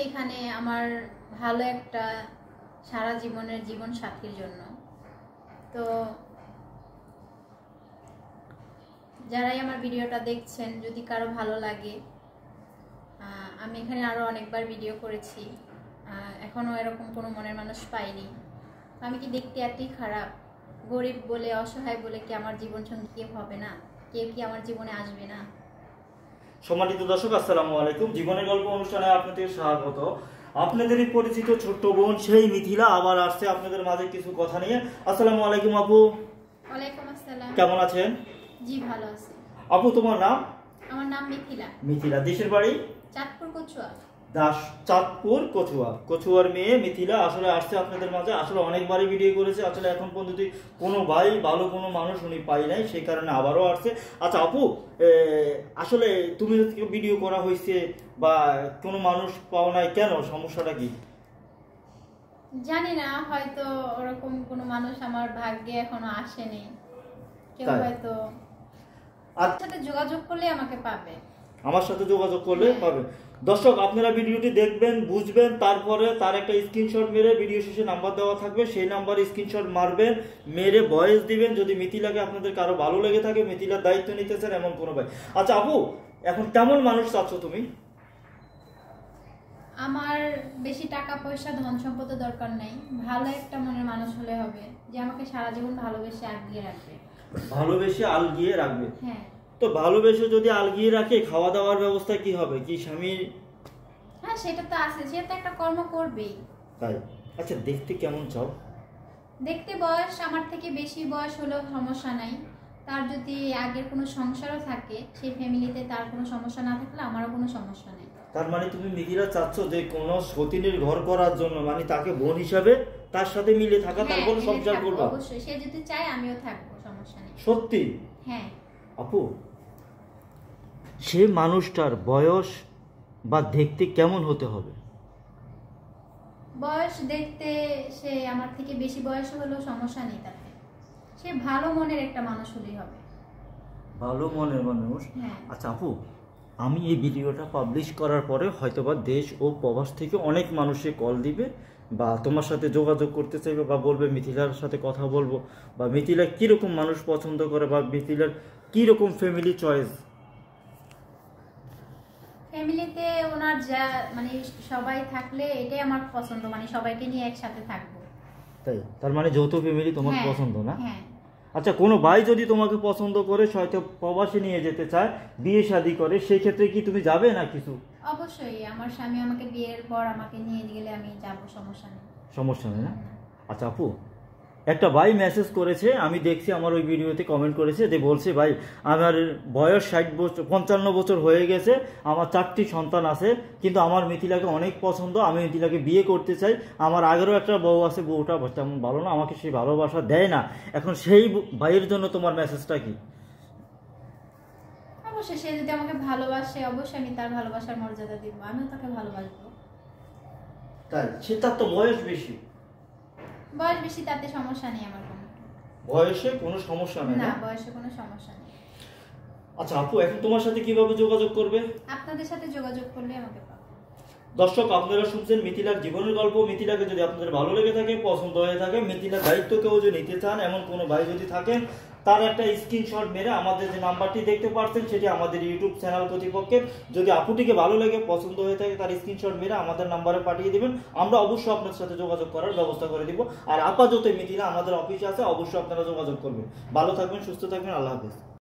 এখানে আমার ভালো একটা সারা জীবনের জীবন সাথীর জন্য। তো যারাই আমার ভিডিওটা দেখছেন, যদি কারো ভালো লাগে, আমি এখানে আরো অনেকবার ভিডিও করেছি, এখনো এরকম কোনো মনের মানুষ পাইনি। আমি কি দেখতে এতই খারাপ? গরিব বলে, অসহায় বলে কি আমার জীবন সঙ্গী কেউ হবে না? কেউ কি আমার জীবনে আসবে না? সম্মানিত দর্শক, আসসালামু আলাইকুম। জীবনের গল্প অনুষ্ঠানে আপনাদের স্বাগত। আপনাদেরই পরিচিত ছোট্ট বোন সেই মিথিলা আবার আসছে আপনাদের মাঝে কিছু কথা নিয়ে। আসসালামু আলাইকুম আপু। ওয়ালাইকুম আসসালাম। কেমন আছেন? জি ভালো আছি। আপু তোমার নাম? আমার নাম মিথিলা। মিথিলা, দেশের বাড়ি? চাঁদপুর কচুয়া। চাঁদপুর কচুয়া। কচুয়ার মেয়ে মিথিলা আসলে আসছে আপনাদের মাঝে। আসলে অনেকবারই ভিডিও করেছে, আসলে এখন পর্যন্ত কোনো ভাই ভালো কোনো মানুষ উনি পাই নাই, সেই কারণে আবারও আসছে। আচ্ছা আপু, আসলে তুমি ভিডিও করা হয়েছে বা কোনো মানুষ পাও নাই, কেন, সমস্যাটা কি? জানি না, হয়তো ওরকম কোনো মানুষ আমার ভাগ্যে এখনো আসেনি। কেউ হয়তো সাথে যোগাযোগ করলে আমাকে পাবে। আমার সাথে যোগাযোগ করলে পাবে। দর্শক, আপনারা ভিডিওটি দেখবেন, বুঝবেন, তারপরে তার একটা স্ক্রিনশট মেরে ভিডিও শেষে নাম্বার দেওয়া থাকবে, সেই নাম্বারে স্ক্রিনশট মারবেন, মেরে ভয়েস দিবেন। যদি মিথিলাকে আপনাদের কারো ভালো লেগে থাকে, মিথিলার দায়িত্ব নিতে চান এমন কোনো ভাই। আচ্ছা আপু, এখন কেমন মানুষ চাচ্ছ তুমি? আমার বেশি টাকা পয়সা ধন সম্পদের দরকার নেই, ভালো একটা মনের মানুষ হলে হবে, যে আমাকে সারা জীবন ভালোবেসে আগিয়ে রাখবে। ভালোবেসে আলগিয়ে রাখবে? হ্যাঁ। তো ভালোবেসে যদি আলগিয়ে রাখে, খাওয়া দাওয়ার ব্যবস্থা কি হবে? কি স্বামীর? হ্যাঁ, সেটা তো আছে, সে তো একটা কর্ম করবেই। তাই? আচ্ছা, দেখতে কেমন চাও? দেখতে বয়স আমার থেকে বেশি বয়স হলেও সমস্যা নাই। তার যদি আগের কোনো সংসারও থাকে, সেই ফ্যামিলিতে তার কোনো সমস্যা না থাকলে আমারও কোনো সমস্যা নেই। তার মানে তুমি মিথিলা চাচ্ছ যে কোনো সতীনের ঘর করার জন্য, মানে তাকে বোন হিসাবে তার সাথে মিলে থাকা, তারপর সংসার করবা? অবশ্যই, সে যদি চায় আমিও থাকবো, সমস্যা নেই। সত্যি? হ্যাঁ। আপু, সে মানুষটার বয়স বা দেখতে কেমন হতে হবে? বয়স দেখতে সে আমার থেকে বেশি বয়স হলেও সমস্যা নেই তাতে। সে ভালো মনের একটা মানুষ হলেই হবে। ভালো মনের মানুষ? হ্যাঁ। আচ্ছা আপু, আমি এই ভিডিওটা পাবলিশ করার পরে হয়তোবা দেশ ও প্রবাস থেকে অনেক মানুষে কল দিবে বা তোমার সাথে যোগাযোগ করতে চাইবে বা বলবে মিথিলার সাথে কথা বলবো, বা মিথিলা কীরকম মানুষ পছন্দ করে, বা মিথিলার কীরকম ফ্যামিলি চয়েস। ফ্যামিলিতে ওনার যা মানে সবাই থাকলে এটাই আমার পছন্দ, মানে সবাইকে নিয়ে একসাথে থাকবো। তাই? তার মানে যৌথ ফ্যামিলি তোমার পছন্দ না? হ্যাঁ। আচ্ছা, কোনো ভাই যদি তোমাকে পছন্দ করে, হয়তো প্রবাসে নিয়ে যেতে চায়, বিয়ে শাদী করে, সেই ক্ষেত্রে কি তুমি যাবে না কিছু? অবশ্যই, আমার স্বামী আমাকে বিয়ের পর আমাকে নিয়ে গেলে আমি যাব, সমস্যা নেই। সমস্যা নেই না? আচ্ছা আপু, একটা ভাই মেসেজ করেছে, আমি দেখছি, আমার ওই ভিডিওতে কমেন্ট করেছে, যে বলছে ভাই আমার বয়স 55 বছর হয়ে গেছে, আমার 4টি সন্তান আছে, কিন্তু আমার মিথিলাকে অনেক পছন্দ, আমি মিথিলাকে বিয়ে করতে চাই, আমার আগেরও একটা বউ আছে, বউটা তেমন ভালো না, আমাকে সেই ভালোবাসা দেয় না। এখন সেই ভাইয়ের জন্য তোমার মেসেজটা কি? অবশ্যই, সে যদি আমাকে ভালোবাসে, অবশ্যই আমি তার ভালোবাসার মর্যাদা দিব, আমিও তাকে ভালোবাসবো। তাই? সে তার তো বয়স বেশি। বয়স বেশি তাতে সমস্যা নেই আমার কোনো। বয়সে কোনো সমস্যা নেই না, না? বয়সে কোনো সমস্যা নেই। আচ্ছা আপু, এখন তোমার সাথে কিভাবে যোগাযোগ করবে? আপনাদের সাথে যোগাযোগ করলে আমাকে পাবে। দর্শক, আপনারা শুনছেন মিথিলার জীবনের গল্প। মিথিলাকে যদি আপনাদের ভালো লেগে থাকে, পছন্দ হয়ে থাকে, মিথিলার দায়িত্ব কেউ যদি নিতে চান, এমন কোনো ভাই যদি থাকেন, তার একটা স্ক্রিনশট মেরে আমাদের যে নাম্বারটি দেখতে পাচ্ছেন, সেটি আমাদের ইউটিউব চ্যানেল কর্তৃপক্ষের। যদি আপুটিকে ভালো লেগে পছন্দ হয়ে থাকে, তার স্ক্রিনশট মেরে আমাদের নাম্বারে পাঠিয়ে দিবেন, আমরা অবশ্যই আপনার সাথে যোগাযোগ করার ব্যবস্থা করে দিব। আর আপাতত মিথিলা আমাদের অফিসে আছে, অবশ্যই আপনারা যোগাযোগ করবেন। ভালো থাকবেন, সুস্থ থাকবেন, আল্লাহ হাফেজ।